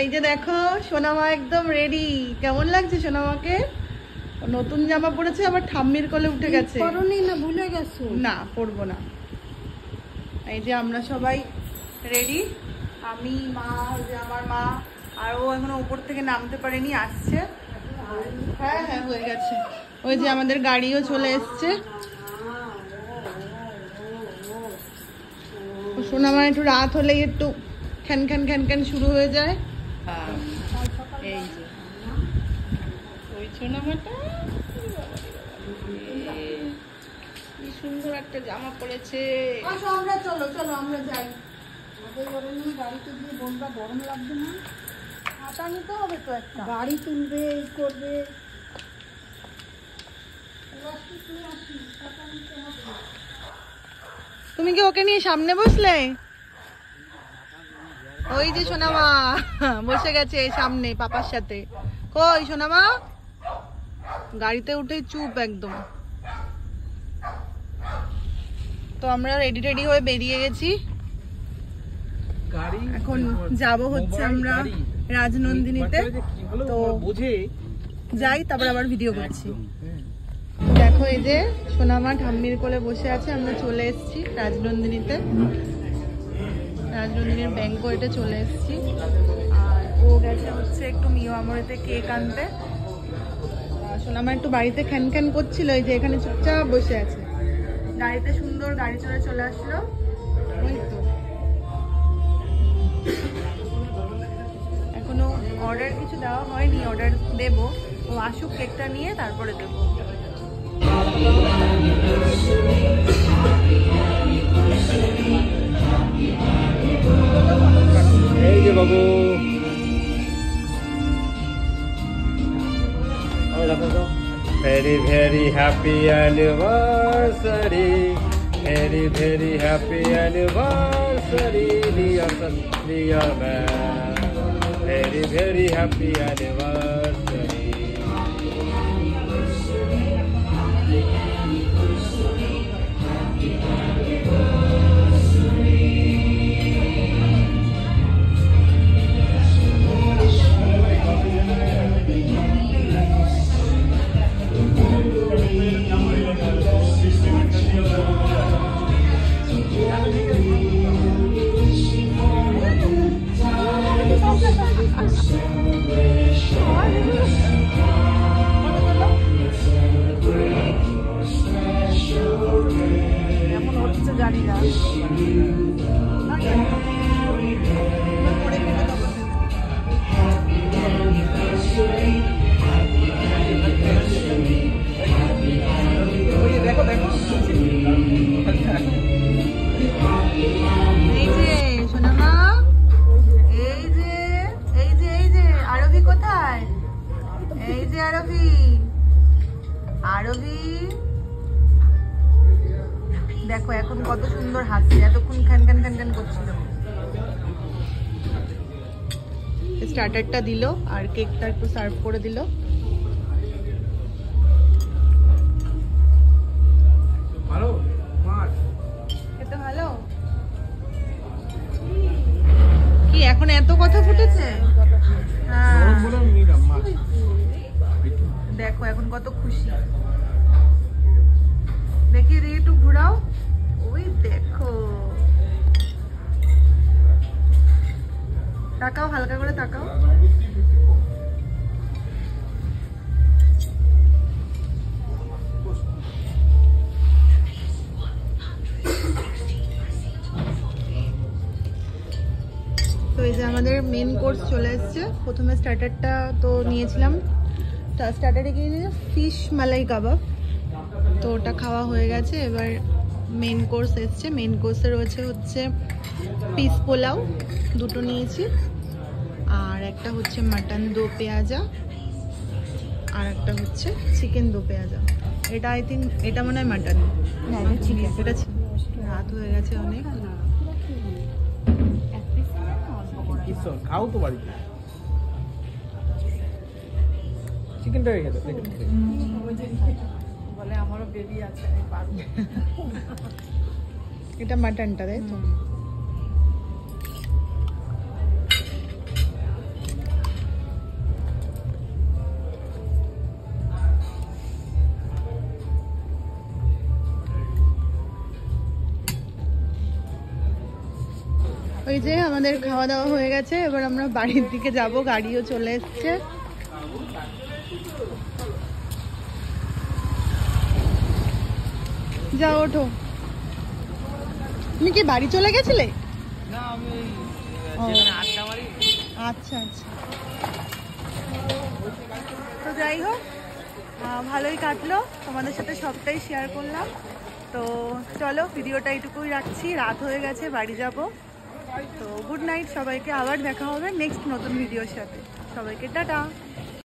এই যে দেখো সোনামা একদম রেডি। কেমন লাগছে সোনামাকে? নতুন জামা পরেছে, আবার ঠাম্মির কোলে উঠে গেছে। পরনি না ভুলে গেছো? না, পরবো না। এই যে আমরা সবাই রেডি, আমি, মা, যে আমার মা, আর ও এখনো উপর থেকে নামতে পারেনি, আসছে। হ্যাঁ হ্যাঁ হয়ে গেছে। ওই যে আমাদের গাড়িও চলে এসছে। সোনামা একটু রাত হলেই একটু খ্যান খ্যান খ্যান খ্যান শুরু হয়ে যায়। এই যে ওই সোনামাটা কি সুন্দর একটা জামা পরেছে। আমরা চলো চলো আমরা যাই। গাড়িতে গিয়ে বোনটা গরম লাগবে না? হাতা নিতে হবে তো একটা। গাড়ি তুলবে করবে। তুমি কি ওকে নিয়ে সামনে বসলে? ওই যে সোনামা বসে গেছে সামনে পাপার সাথে। কই সোনামা? গাড়িতে উঠে চুপ একদম। তো আমরা রেডি রেডি হয়ে বেরিয়ে গেছি। এখন যাব হচ্ছে আমরা রাজনন্দিনীতে। তো যাই, তারপর আবার ভিডিও করছি। দেখো এই যে সোনামা ঠাম্মির কোলে বসে আছে। আমরা চলে এসেছি রাজনন্দিনীতে, রাজনন্দিনীর ব্যাংকোয়েটে চলে এসেছি। আর ও গেছে হচ্ছে একটু মিও আমরেতে কেক আনতে। সোনামা একটু বাড়িতে খ্যান খ্যান করছিল, এই যে এখানে চুপচাপ বসে আছে। গাড়িতে সুন্দর গাড়ি চলে আসলো। ওই তো এখনো অর্ডার কিছু দেওয়া হয়নি, অর্ডার দেব। ও আসুক, কেকটা নিয়ে তারপরে দেবো। এই যে বাবু, very very happy anniversary, very very happy anniversary dear man, very very happy anniversary. এমন হচ্ছে জানি না। এই যে সোনামা, এই যে এই যে এই যে আরবি কোথায়? এই যে আরবি, আরবি দেখো এখন কত সুন্দর হাসছে, এতক্ষণ খ্যান খ্যান খ্যান খ্যান করছিল। স্টার্টারটা দিল আর কেকটা একটু সার্ভ করে দিল। ভালো মাছ খেতে ভালো। কি এখন এত কথা ফুটেছে? হ্যাঁ দেখো এখন কত খুশি। দেখি রে একটু ঘুরাও। ওই দেখো, তাকাও, হালকা করে তাকাও। তো এই যে আমাদের মেন কোর্স চলে এসছে। প্রথমে স্টার্টারটা তো নিয়েছিলাম, স্টার্টারে কি নিয়েছি? ফিশ মালাই কাবাব। তো ওটা খাওয়া হয়ে গেছে। এবার মেন কোর্স এসছে। মেন কোর্সে রয়েছে হচ্ছে পিস পোলাও, দুটো নিয়েছি, আর একটা হচ্ছে মাটন দো পেঁয়াজা, আর একটা হচ্ছে চিকেন দো পেঁয়াজা। এটা আই থিঙ্ক এটা মনে হয় মাটন, এটা রাত হয়ে গেছে অনেক। খাও তো বাড়িতে চিকেনটা রেখে দাও। বলে আমারও বেবি আছে, আমি পারবো। এটা মাটনটা, তাই তো? ওই যে আমাদের খাওয়া দাওয়া হয়ে গেছে, এবার আমরা বাড়ির দিকে যাব, গাড়িও চলে এসছে। যাও ওঠো। তুমি কি বাড়ি চলে গেছিলে? না আমি ও। যেখানে আড্ডা মারি। আচ্ছা আচ্ছা। তো যাই হোক, ভালোই কাটলো, তোমাদের সাথে সবটাই শেয়ার করলাম। তো চলো ভিডিওটা এইটুকুই রাখছি, রাত হয়ে গেছে, বাড়ি যাব। তো গুড নাইট সবাইকে, আবার দেখা হবে নেক্সট নতুন ভিডিওর সাথে। সবাইকে টাটা।